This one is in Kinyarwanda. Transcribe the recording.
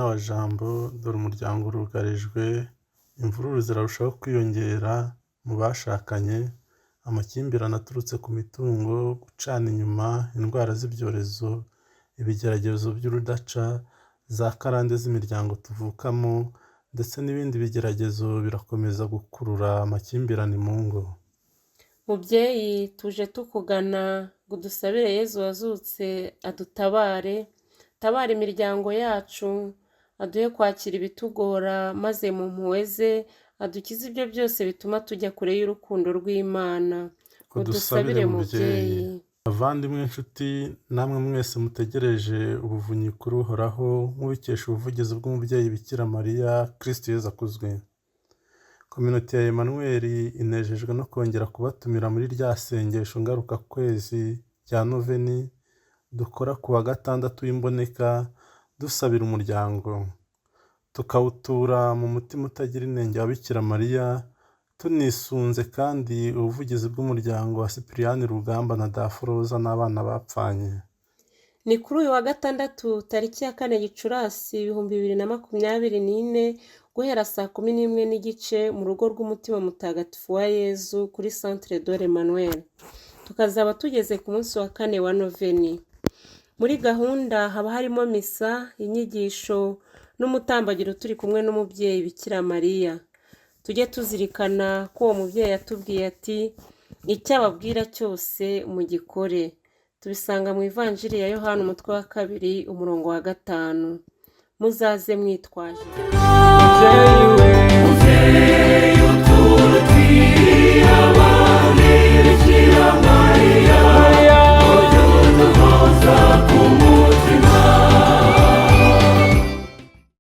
wa Jambo, dore umuryango urugarijwe, imvururu zirarushaho kwiyongera mu bashakanye, amakimbirane aturutse ku mitungo, gucana inyuma, indwara z'ibyorezo, ibigeragezo by'urudaca, za karande z'imiryango tuvukamo, ndetse n'ibindi bigeragezo birakomeza gukurura amakimbirane mu ngo. Mubyeyi, tuje tukugana ngo udusabire Yezu wazutse adutabare, tabara imiryango yacu, aduhe kwakira ibitugora, maze mu mpuhwe ze adukize ibyo byose bituma tujya kure y'urukundo rw'Imana. Udusabire mubyeyi. Bavandimwe inshuti, namwe mwese mutegereje ubuvunyi kuri Uhoraho, nk'ubikesha ubuvugizi bw'umubyeyi Bikira Mariya, Kristo Yezu akuzwe. Kominote ya Emmanuel inejejwe no kongera kubatumira muri rya sengesho ngarukakwezi rya Noveni dukora ku wa gatandatu w'imboneka, dusabira umuryango, tukawutura mu mutima utagira inenge wa Bikira Mariya, tunisunze kandi ubuvugizi bw'umuryango wa Sipiriyani Rugamba na Daforoza n'abana bapfanye. Ni kuri uyu wa gatandatu tariki ya 4 Gicurasi 2024 guhera saa 11:15 mu rugo rw'umutima mutagatifu wa Yezu kuri Centre de l'Emmanuel. Tukazaba tugeze ku munsi wa 4 wa Noveni. Muri gahunda haba harimo misa, inyigisho n'umutambagiro turi kumwe n'umubyeyi Bikira Mariya. Tujye tuzirikana ko uwo mubyeyi yatubwiye ati icyo ababwira cyose mugikore. Tubisanga mu Ivanjiri ya Yohana umutwe wa 2 umurongo wa 5. Muzaze mwitwaje.